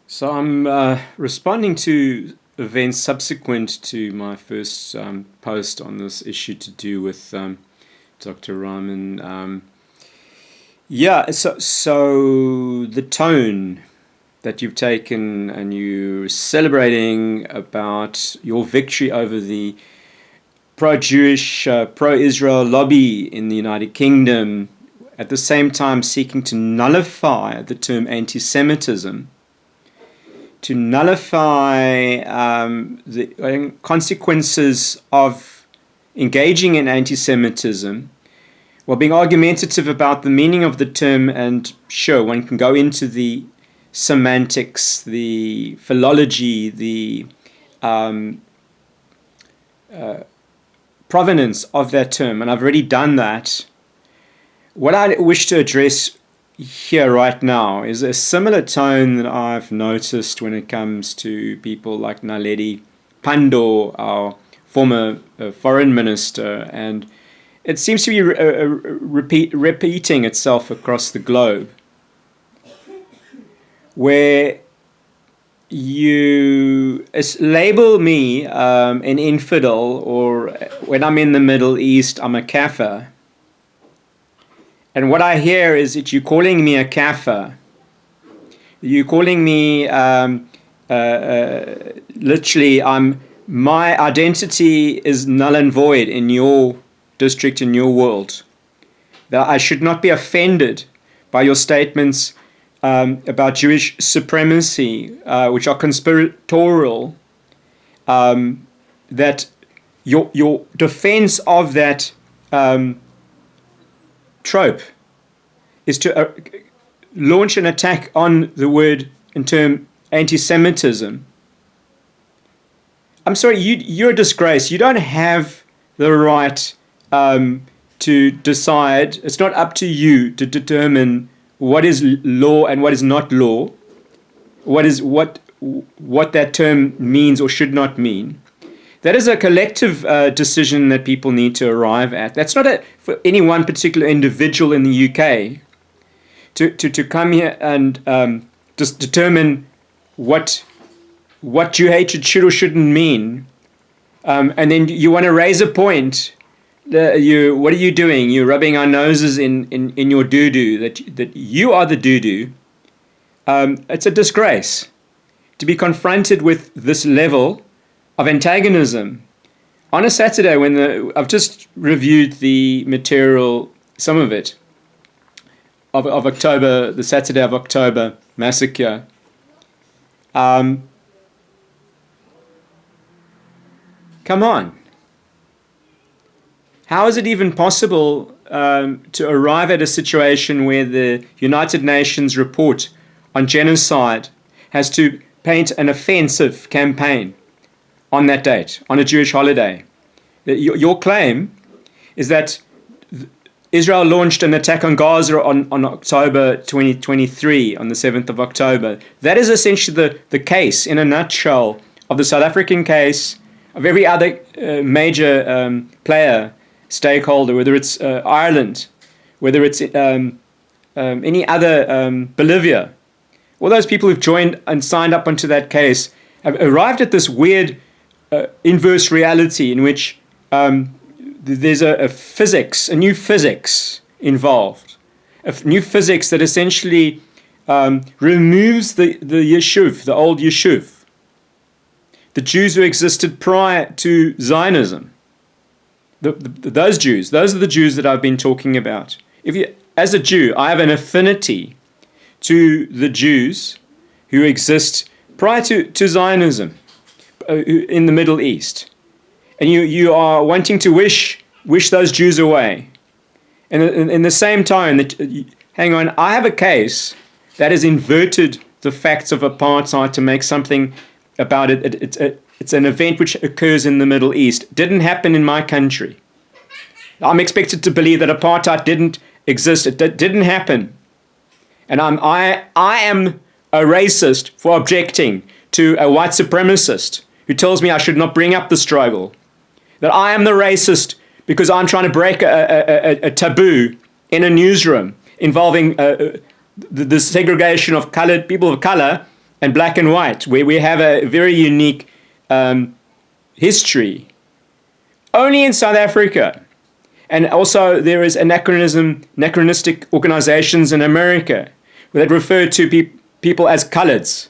So I'm responding to events subsequent to my first post on this issue to do with Dr. Rahman. So the tone that you've taken and you're celebrating about your victory over the pro-Jewish, pro-Israel lobby in the United Kingdom, at the same time seeking to nullify the term anti-Semitism, to nullify the consequences of engaging in anti-Semitism, while being argumentative about the meaning of the term. And sure, one can go into the semantics, the philology, the provenance of that term, and I've already done that. What I wish to address here right now is a similar tone that I've noticed when it comes to people like Naledi Pandor, our former foreign minister, and it seems to be repeating itself across the globe, where you label me an infidel, or when I'm in the Middle East, I'm a kafir. And what I hear is that you're calling me a kafir. You're calling me, literally, my identity is null and void in your district, in your world. That I should not be offended by your statements about Jewish supremacy, which are conspiratorial. That your defense of that trope is to launch an attack on the word and term anti-Semitism. I'm sorry, you're a disgrace. You don't have the right to decide. It's not up to you to determine what is law and what is not law, what that term means or should not mean. That is a collective decision that people need to arrive at. That's not for any one particular individual in the UK to come here and just determine what Jew hatred should or shouldn't mean. And then you want to raise a point. What are you doing? You're rubbing our noses in your doo-doo, that you are the doo-doo. It's a disgrace to be confronted with this level of antagonism on a Saturday when I've just reviewed the material, some of it, of October, the Saturday of October massacre. Come on. How is it even possible to arrive at a situation where the United Nations report on genocide has to paint an offensive campaign on that date, on a Jewish holiday? Your claim is that Israel launched an attack on Gaza on October 2023, on the 7th of October. That is essentially the case, in a nutshell, of the South African case, of every other major player, stakeholder, whether it's Ireland, whether it's any other, Bolivia. All those people who've joined and signed up onto that case have arrived at this weird inverse reality in which there's a new physics involved, a new physics that essentially removes the Yeshuv, the old Yeshuv, the Jews who existed prior to Zionism. Those Jews, those are the Jews that I've been talking about. As a Jew, I have an affinity to the Jews who exist prior to Zionism in the Middle East. And you are wanting to wish those Jews away. And in the same time, hang on, I have a case that has inverted the facts of apartheid to make something about it. It's an event which occurs in the Middle East. Didn't happen in my country. I'm expected to believe that apartheid didn't exist. It didn't happen. And I am a racist for objecting to a white supremacist who tells me I should not bring up the struggle. That I am the racist because I'm trying to break a taboo in a newsroom involving the segregation of people of color and black and white, where we have a very unique history. Only in South Africa. And also there is anachronistic organizations in America that refer to people as coloreds.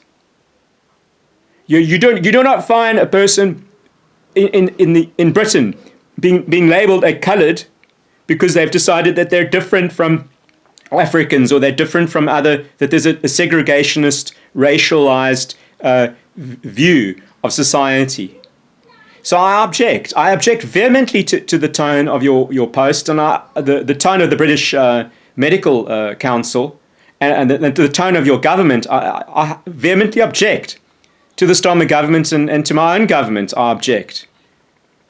You do not find a person in Britain being labeled a colored because they've decided that they're different from Africans, or they're different from that there's a segregationist, racialized view of society. So I object vehemently to the tone of your post, and the tone of the British Medical Council, and the tone of your government. I vehemently object to the Starmer government, and to my own government. I object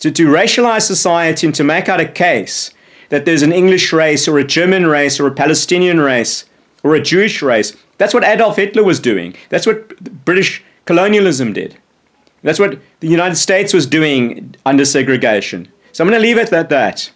to racialize society and to make out a case that there's an English race or a German race or a Palestinian race or a Jewish race. That's what Adolf Hitler was doing. That's what British colonialism did. That's what the United States was doing under segregation. So I'm going to leave it at that.